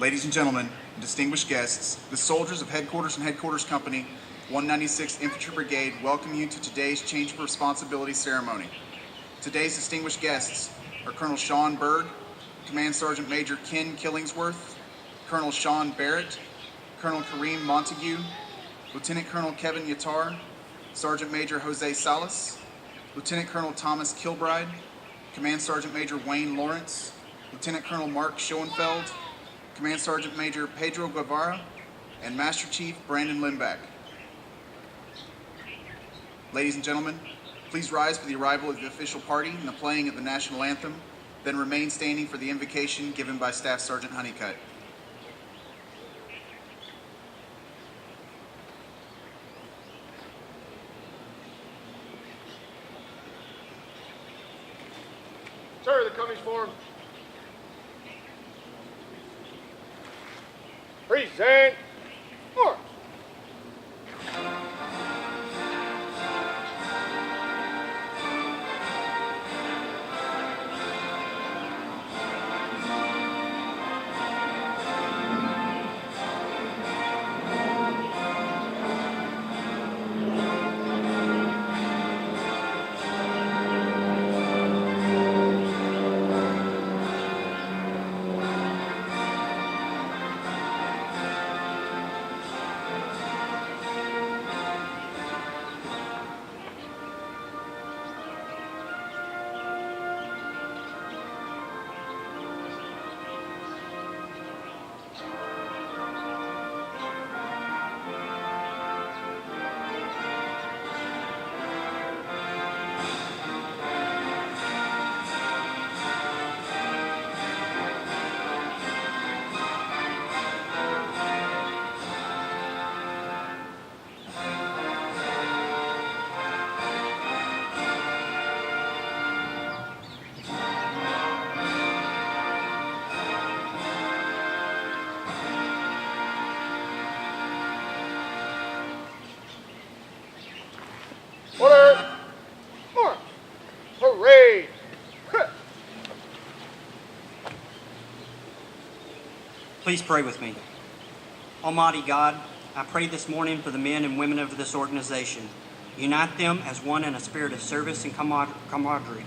Ladies and gentlemen, distinguished guests, the soldiers of Headquarters and Headquarters Company, 196th Infantry Brigade welcome you to today's Change of Responsibility ceremony. Today's distinguished guests are Colonel Sean Berg, Command Sergeant Major Ken Killingsworth, Colonel Sean Barrett, Colonel Kareem Montague, Lieutenant Colonel Kevin Yatar, Sergeant Major Jose Salas, Lieutenant Colonel Thomas Kilbride, Command Sergeant Major Wayne Lawrence, Lieutenant Colonel Mark Schoenfeld, Command Sergeant Major Pedro Guevara, and Master Chief Brandon Lindback. Ladies and gentlemen, please rise for the arrival of the official party and the playing of the national anthem, then remain standing for the invocation given by Staff Sergeant Honeycutt. Sir, the Cummings form. Present. March. Order! March! Parade! Please pray with me. Almighty God, I pray this morning for the men and women of this organization. Unite them as one in a spirit of service and camaraderie.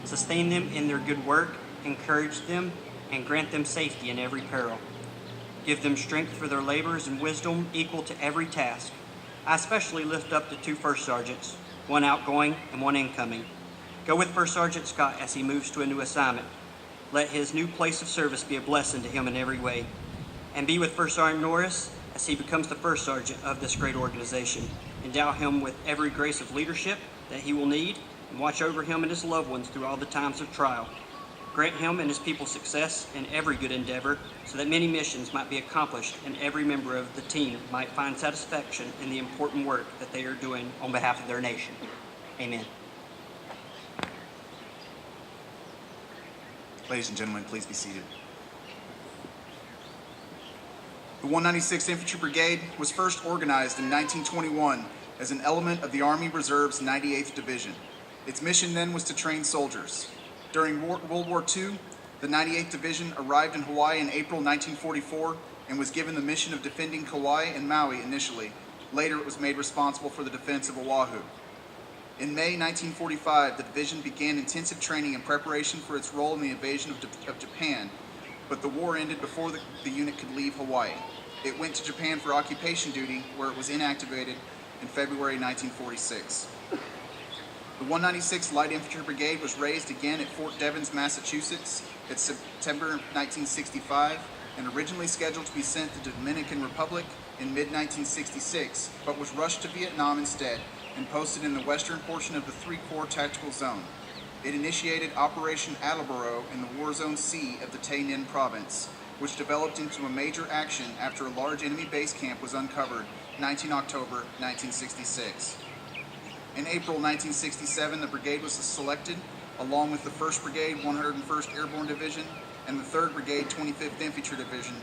Sustain them in their good work, encourage them, and grant them safety in every peril. Give them strength for their labors and wisdom equal to every task. I especially lift up the two first sergeants, one outgoing and one incoming. Go with First Sergeant Scott as he moves to a new assignment. Let his new place of service be a blessing to him in every way. And be with First Sergeant Norris as he becomes the first sergeant of this great organization. Endow him with every grace of leadership that he will need, and watch over him and his loved ones through all the times of trial. Grant him and his people success in every good endeavor, so that many missions might be accomplished and every member of the team might find satisfaction in the important work that they are doing on behalf of their nation. Amen. Ladies and gentlemen, please be seated. The 196th Infantry Brigade was first organized in 1921 as an element of the Army Reserve's 98th Division. Its mission then was to train soldiers. During World War II, the 98th Division arrived in Hawaii in April 1944 and was given the mission of defending Kauai and Maui initially. Later, it was made responsible for the defense of Oahu. In May 1945, the division began intensive training in preparation for its role in the invasion of Japan, but the war ended before the unit could leave Hawaii. It went to Japan for occupation duty, where it was inactivated in February 1946. The 196th Light Infantry Brigade was raised again at Fort Devens, Massachusetts in September 1965 and originally scheduled to be sent to the Dominican Republic in mid-1966, but was rushed to Vietnam instead and posted in the western portion of the 3 Corps Tactical Zone. It initiated Operation Attleboro in the War Zone C of the Tay Ninh Province, which developed into a major action after a large enemy base camp was uncovered 19 October 1966. In April 1967, the brigade was selected, along with the 1st Brigade 101st Airborne Division and the 3rd Brigade 25th Infantry Division,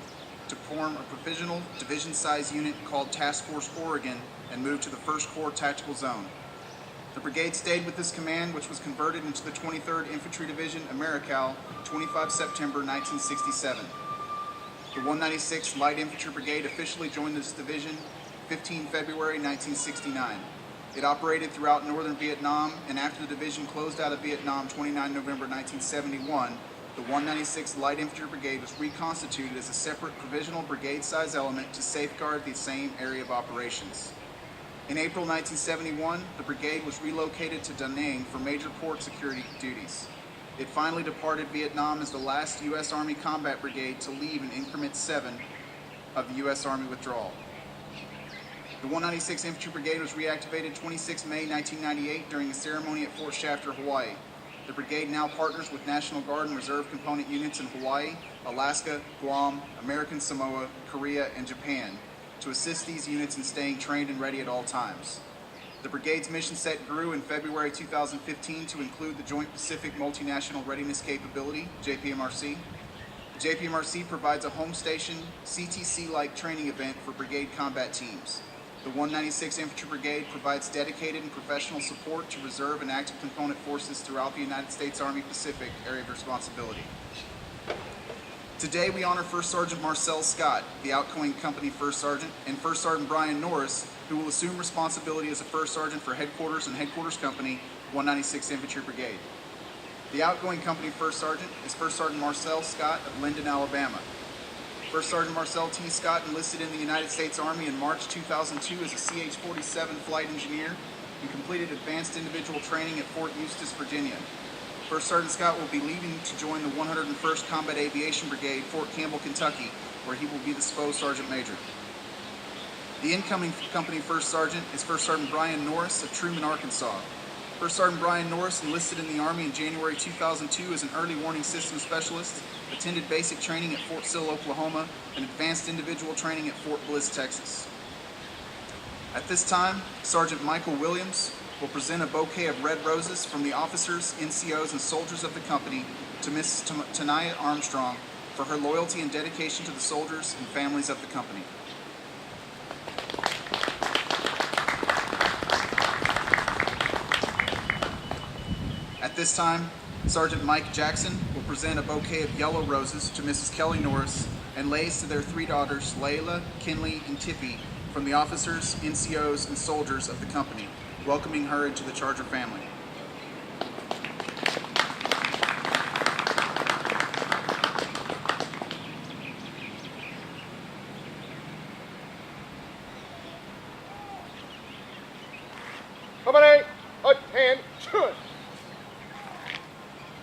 to form a provisional division-size unit called Task Force Oregon and move to the 1st Corps Tactical Zone. The brigade stayed with this command, which was converted into the 23rd Infantry Division, Americal, 25 September 1967. The 196th Light Infantry Brigade officially joined this division 15 February 1969. It operated throughout northern Vietnam, and after the division closed out of Vietnam 29 November 1971, the 196th Light Infantry Brigade was reconstituted as a separate provisional brigade-size element to safeguard the same area of operations. In April 1971, the brigade was relocated to Da Nang for major port security duties. It finally departed Vietnam as the last U.S. Army Combat Brigade to leave in Increment 7 of the U.S. Army withdrawal. The 196th Infantry Brigade was reactivated 26 May 1998 during a ceremony at Fort Shafter, Hawaii. The brigade now partners with National Guard and Reserve component units in Hawaii, Alaska, Guam, American Samoa, Korea, and Japan to assist these units in staying trained and ready at all times. The brigade's mission set grew in February 2015 to include the Joint Pacific Multinational Readiness Capability, JPMRC. The JPMRC provides a home station, CTC-like training event for brigade combat teams. The 196th Infantry Brigade provides dedicated and professional support to reserve and active component forces throughout the United States Army Pacific Area of Responsibility. Today we honor First Sergeant Marcel Scott, the outgoing company First Sergeant, and First Sergeant Brian Norris, who will assume responsibility as a First Sergeant for Headquarters and Headquarters Company, 196th Infantry Brigade. The outgoing company First Sergeant is First Sergeant Marcel Scott of Linden, Alabama. First Sergeant Marcel T. Scott enlisted in the United States Army in March 2002 as a CH-47 flight engineer and completed advanced individual training at Fort Eustis, Virginia. First Sergeant Scott will be leaving to join the 101st Combat Aviation Brigade, Fort Campbell, Kentucky, where he will be the SPO Sergeant Major. The incoming company First Sergeant is First Sergeant Brian Norris of Truman, Arkansas. First Sergeant Brian Norris enlisted in the Army in January 2002 as an early warning system specialist, attended basic training at Fort Sill, Oklahoma, and advanced individual training at Fort Bliss, Texas. At this time, Sergeant Michael Williams will present a bouquet of red roses from the officers, NCOs, and soldiers of the company to Mrs. Tanaya Armstrong for her loyalty and dedication to the soldiers and families of the company. At this time, Sergeant Mike Jackson will present a bouquet of yellow roses to Mrs. Kelly Norris and lays to their three daughters, Layla, Kinley, and Tiffy, from the officers, NCOs, and soldiers of the company, welcoming her into the Charger family. Company, attention!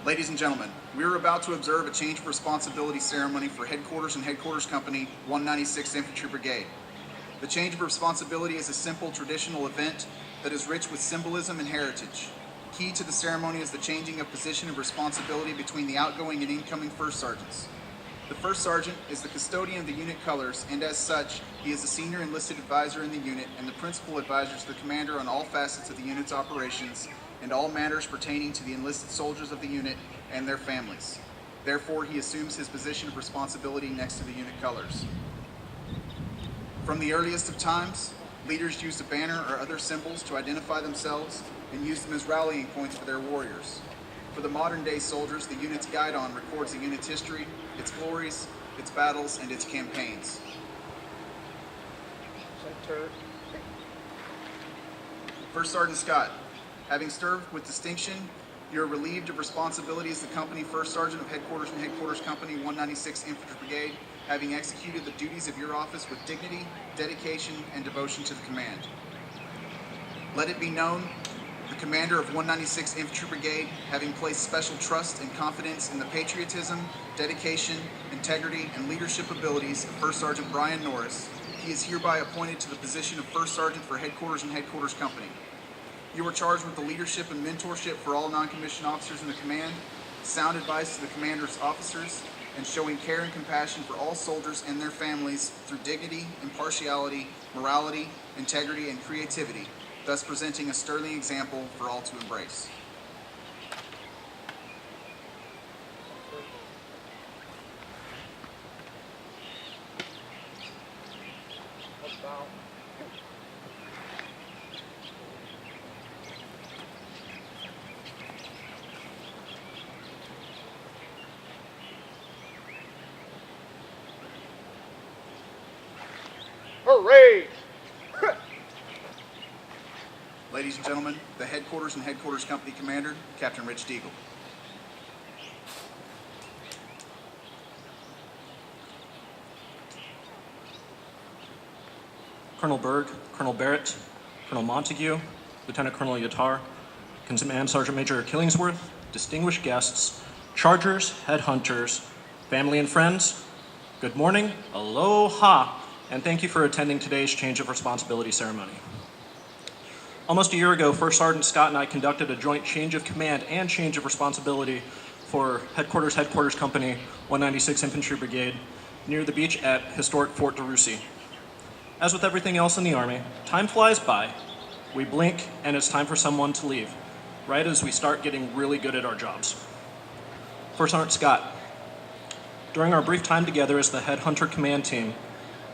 Ladies and gentlemen, we are about to observe a change of responsibility ceremony for Headquarters and Headquarters Company, 196th Infantry Brigade. The change of responsibility is a simple traditional event that is rich with symbolism and heritage. Key to the ceremony is the changing of position of responsibility between the outgoing and incoming First Sergeants. The First Sergeant is the custodian of the unit colors, and as such, he is the senior enlisted advisor in the unit and the principal advisor to the commander on all facets of the unit's operations and all matters pertaining to the enlisted soldiers of the unit and their families. Therefore, he assumes his position of responsibility next to the unit colors. From the earliest of times, leaders used a banner or other symbols to identify themselves and used them as rallying points for their warriors. For the modern-day soldiers, the unit's guidon records the unit's history, its glories, its battles, and its campaigns. Center. First Sergeant Scott, having served with distinction, you are relieved of responsibility as the company First Sergeant of Headquarters and Headquarters Company, 196th Infantry Brigade, having executed the duties of your office with dignity, dedication, and devotion to the command. Let it be known, the commander of 196th Infantry Brigade, having placed special trust and confidence in the patriotism, dedication, integrity, and leadership abilities of First Sergeant Brian Norris, he is hereby appointed to the position of First Sergeant for Headquarters and Headquarters Company. You are charged with the leadership and mentorship for all non-commissioned officers in the command, sound advice to the commander's officers, and showing care and compassion for all soldiers and their families through dignity, impartiality, morality, integrity, and creativity, thus presenting a sterling example for all to embrace. About. parade. Ladies and gentlemen, the Headquarters and Headquarters Company Commander, Captain Rich Deagle. Colonel Berg, Colonel Barrett, Colonel Montague, Lieutenant Colonel Yatar, Command Sergeant Major Killingsworth, distinguished guests, chargers, headhunters, family and friends, good morning, aloha, and thank you for attending today's change of responsibility ceremony. Almost a year ago, First Sergeant Scott and I conducted a joint change of command and change of responsibility for Headquarters Company 196 Infantry Brigade near the beach at historic Fort DeRussy. As with everything else in the Army, time flies by, we blink, and it's time for someone to leave, right as we start getting really good at our jobs. First Sergeant Scott, during our brief time together as the Headhunter Command Team,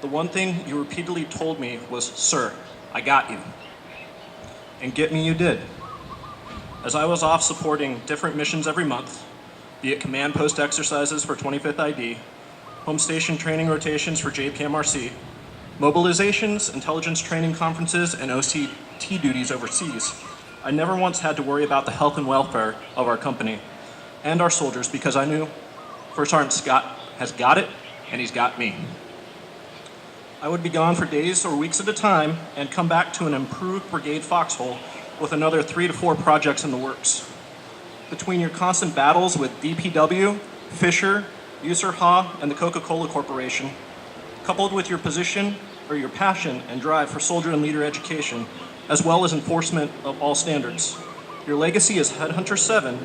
the one thing you repeatedly told me was, "Sir, I got you." And get me you did. As I was off supporting different missions every month, be it command post exercises for 25th ID, home station training rotations for JPMRC, mobilizations, intelligence training conferences, and OCT duties overseas, I never once had to worry about the health and welfare of our company and our soldiers because I knew First Sergeant Scott has got it and he's got me. I would be gone for days or weeks at a time and come back to an improved brigade foxhole with another 3 to 4 projects in the works. Between your constant battles with DPW, Fisher, USERHA, and the Coca-Cola Corporation, coupled with your position or your passion and drive for soldier and leader education, as well as enforcement of all standards, your legacy as Headhunter 7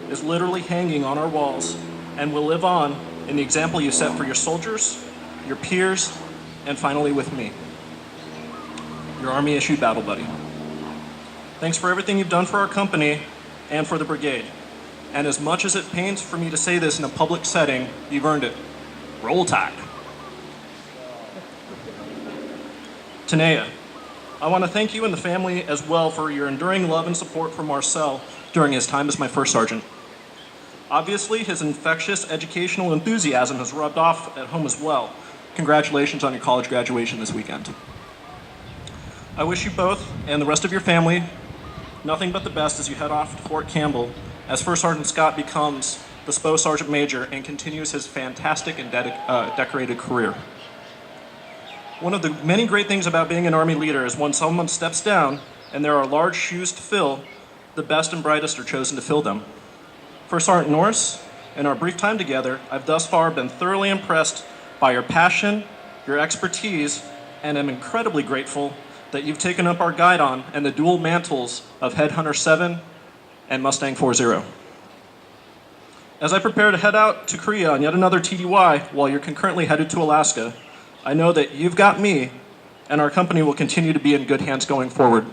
is literally hanging on our walls and will live on in the example you set for your soldiers, your peers, and finally with me, your Army-issued battle buddy. Thanks for everything you've done for our company and for the brigade. And as much as it pains for me to say this in a public setting, you've earned it. Roll Tide. Tanea, I want to thank you and the family as well for your enduring love and support for Marcel during his time as my first sergeant. Obviously, his infectious educational enthusiasm has rubbed off at home as well. Congratulations on your college graduation this weekend. I wish you both and the rest of your family nothing but the best as you head off to Fort Campbell as First Sergeant Scott becomes the SPO Sergeant Major and continues his fantastic and decorated career. One of the many great things about being an Army leader is when someone steps down and there are large shoes to fill, the best and brightest are chosen to fill them. First Sergeant Norris, in our brief time together, I've thus far been thoroughly impressed by your passion, your expertise, and am incredibly grateful that you've taken up our guidon and the dual mantles of Headhunter 7 and Mustang 40. As I prepare to head out to Korea on yet another TDY while you're concurrently headed to Alaska, I know that you've got me and our company will continue to be in good hands going forward.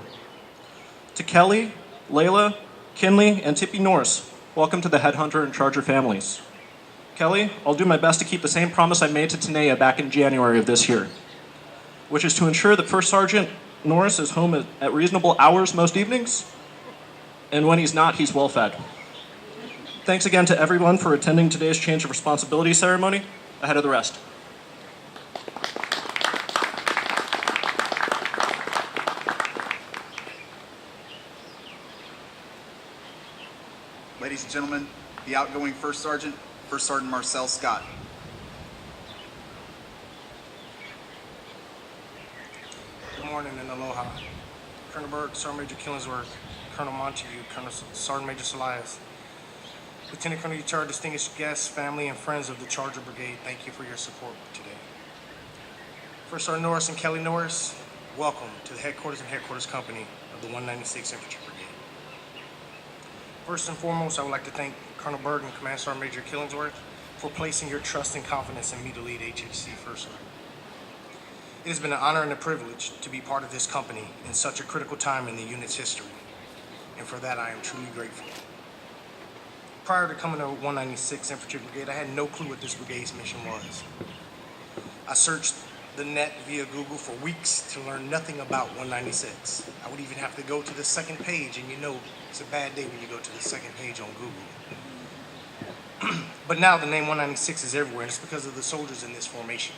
To Kelly, Layla, Kinley, and Tippy Norris, welcome to the Headhunter and Charger families. Kelly, I'll do my best to keep the same promise I made to Tanea back in January of this year, which is to ensure that First Sergeant Norris is home at reasonable hours most evenings, and when he's not, he's well fed. Thanks again to everyone for attending today's change of responsibility ceremony ahead of the rest. Ladies and gentlemen, the outgoing First Sergeant Marcel Scott. Good morning and aloha. Colonel Berg, Sergeant Major Killingsworth, Colonel Montague, Colonel Sergeant Major Salias, Lieutenant Colonel Yatar, distinguished guests, family, and friends of the Charger Brigade, thank you for your support today. First Sergeant Norris and Kelly Norris, welcome to the Headquarters and Headquarters Company of the 196 Infantry Brigade. First and foremost, I would like to thank Colonel Berg and Command Sergeant Major Killingsworth for placing your trust and confidence in me to lead HHC First Sergeant. It has been an honor and a privilege to be part of this company in such a critical time in the unit's history, and for that I am truly grateful. Prior to coming to 196 Infantry Brigade, I had no clue what this brigade's mission was. I searched the net via Google for weeks to learn nothing about 196. I would even have to go to the second page, and you know it's a bad day when you go to the second page on Google. But now the name 196 is everywhere, and it's because of the soldiers in this formation.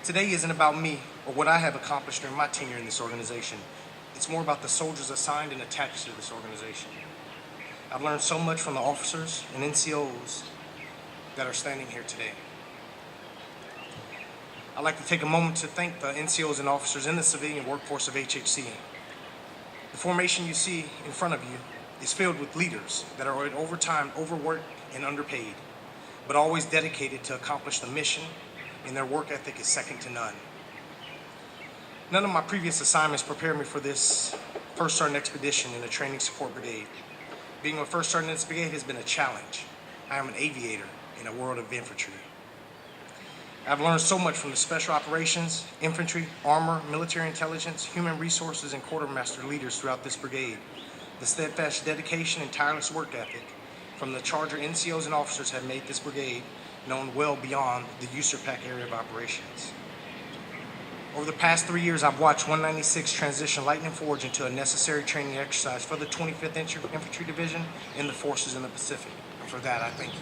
Today isn't about me or what I have accomplished during my tenure in this organization. It's more about the soldiers assigned and attached to this organization. I've learned so much from the officers and NCOs that are standing here today. I'd like to take a moment to thank the NCOs and officers in the civilian workforce of HHC. The formation you see in front of you is filled with leaders that are at overtime, overworked, and underpaid, but always dedicated to accomplish the mission, and their work ethic is second to none. None of my previous assignments prepared me for this First Sergeant Expedition in a training support brigade. Being a First Sergeant in this brigade has been a challenge. I am an aviator in a world of infantry. I've learned so much from the special operations, infantry, armor, military intelligence, human resources, and quartermaster leaders throughout this brigade. The steadfast dedication and tireless work ethic from the Charger NCOs and officers have made this brigade known well beyond the USERPAC area of operations. Over the past 3 years, I've watched 196 transition Lightning Forge into a necessary training exercise for the 25th Infantry Division and the forces in the Pacific. And for that, I thank you.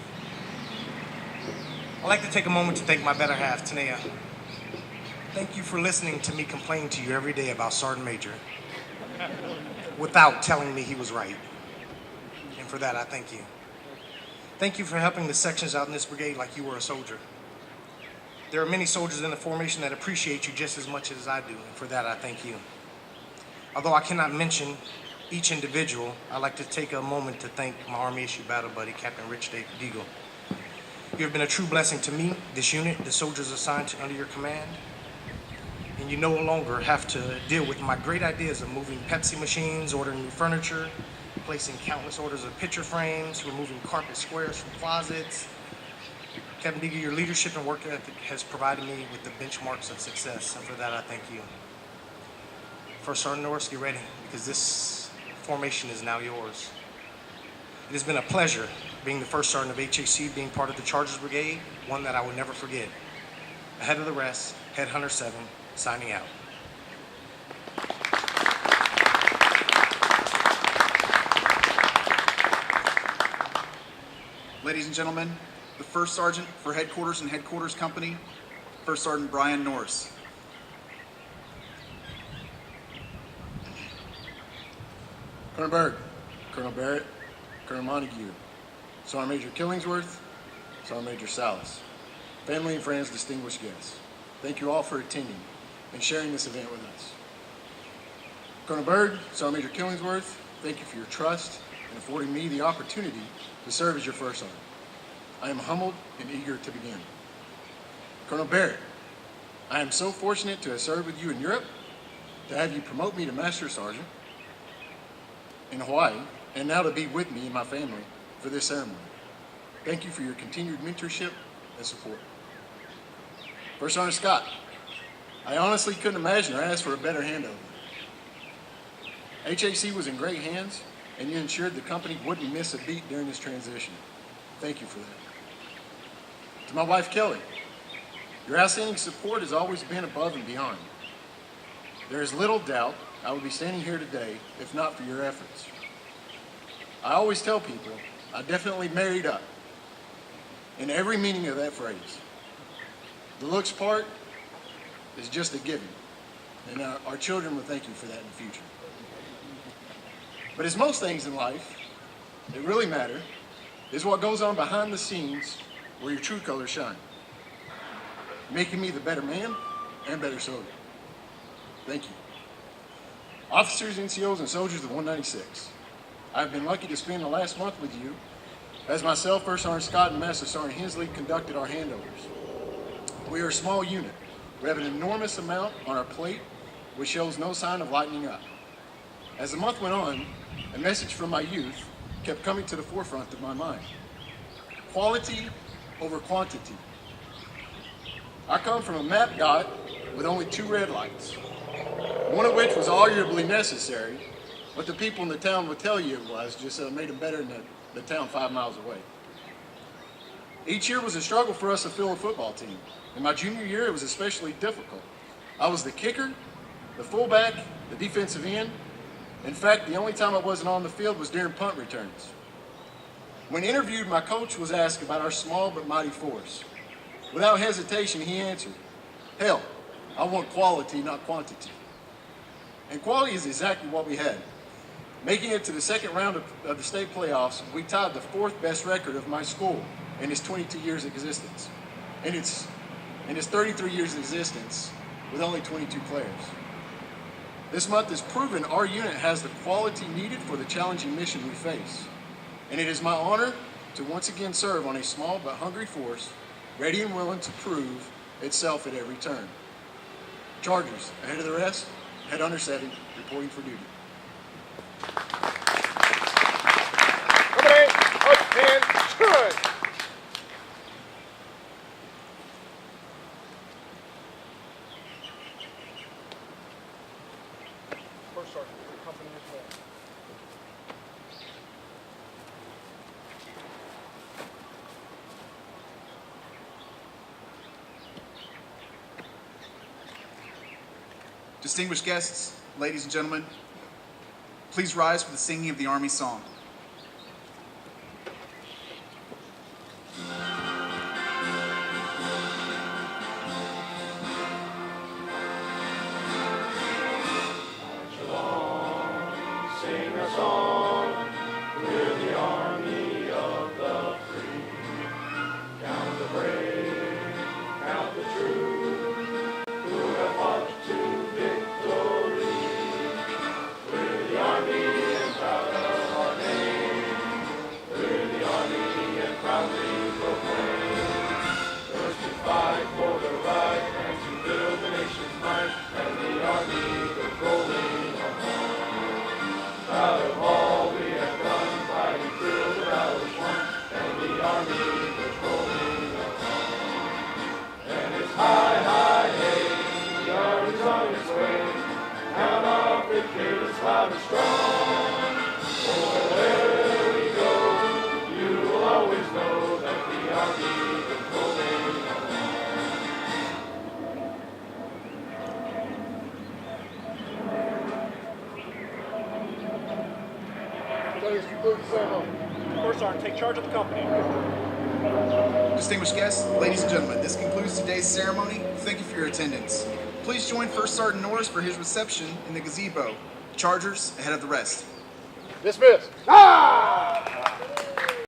I'd like to take a moment to thank my better half, Tanea. Thank you for listening to me complain to you every day about Sergeant Major without telling me he was right. And for that, I thank you. Thank you for helping the sections out in this brigade like you were a soldier. There are many soldiers in the formation that appreciate you just as much as I do, and for that I thank you. Although I cannot mention each individual, I'd like to take a moment to thank my Army issue battle buddy, Captain Rich Deagle. You have been a true blessing to me, this unit, the soldiers assigned under your command, and you no longer have to deal with my great ideas of moving Pepsi machines, ordering new furniture, placing countless orders of picture frames, removing carpet squares from closets. Captain Deagle, your leadership and work ethic has provided me with the benchmarks of success, and for that I thank you. First Sergeant Norris, get ready, because this formation is now yours. It has been a pleasure being the First Sergeant of HHC, being part of the Chargers Brigade, one that I will never forget. Ahead of the rest, Headhunter 7, signing out. Ladies and gentlemen, the First Sergeant for Headquarters and Headquarters Company, First Sergeant Brian Norris. Colonel Berg, Colonel Barrett, Colonel Montague, Sergeant Major Killingsworth, Sergeant Major Salas, family and friends, distinguished guests, thank you all for attending and sharing this event with us. Colonel Berg, Sergeant Major Killingsworth, thank you for your trust and affording me the opportunity to serve as your First Sergeant. I am humbled and eager to begin. Colonel Barrett, I am so fortunate to have served with you in Europe, to have you promote me to Master Sergeant in Hawaii, and now to be with me and my family for this ceremony. Thank you for your continued mentorship and support. First Sergeant Scott, I honestly couldn't imagine or ask for a better handover. HAC was in great hands, and you ensured the company wouldn't miss a beat during this transition. Thank you for that. To my wife, Kelly, your outstanding support has always been above and beyond. There is little doubt I would be standing here today if not for your efforts. I always tell people I definitely married up in every meaning of that phrase. The looks part is just a given, and our children will thank you for that in the future. But as most things in life, that really matter is what goes on behind the scenes where your true colors shine, making me the better man and better soldier. Thank you. Officers, NCOs, and soldiers of 196, I've been lucky to spend the last month with you as myself, First Sergeant Scott, and Master Sergeant Hensley conducted our handovers. We are a small unit. We have an enormous amount on our plate, which shows no sign of lightening up. As the month went on, a message from my youth kept coming to the forefront of my mind. Quality over quantity. I come from a map dot with only 2 red lights, one of which was arguably necessary, but the people in the town would tell you it was, just made them better than the town 5 miles away. Each year was a struggle for us to fill a football team. In my junior year, it was especially difficult. I was the kicker, the fullback, the defensive end. In fact, the only time I wasn't on the field was during punt returns. When interviewed, my coach was asked about our small but mighty force. Without hesitation, he answered, Hell, I want quality, not quantity. And quality is exactly what we had. Making it to the second round of the state playoffs, we tied the fourth best record of my school in its 22 years of existence. In its 33 years of existence with only 22 players. This month has proven our unit has the quality needed for the challenging mission we face. And it is my honor to once again serve on a small but hungry force, ready and willing to prove itself at every turn. Chargers, ahead of the rest, head under 7, reporting for duty. Number 8, up 10, good. First sergeant, your company is formed. Distinguished guests, ladies and gentlemen, please rise for the singing of the Army Song. Sing a song with the army of the free. Count the brave, count the true, who have marched to victory. We're the army and proud of our name. We're the army and proudly proclaim. First to fight for the right and to build the nation's might, and the army goes rolling on. Proud of all we have done, fighting through the battles won, and the army was rolling along. And it's high, high, hey, the army's on its way. Count off the cadence loud and strong. For wherever we go, you will always know that the army was rolling along. Please conclude the ceremony. First Sergeant, take charge of the company. Distinguished guests, ladies and gentlemen, this concludes today's ceremony. Thank you for your attendance. Please join First Sergeant Norris for his reception in the gazebo. Chargers ahead of the rest. Dismissed. Ah!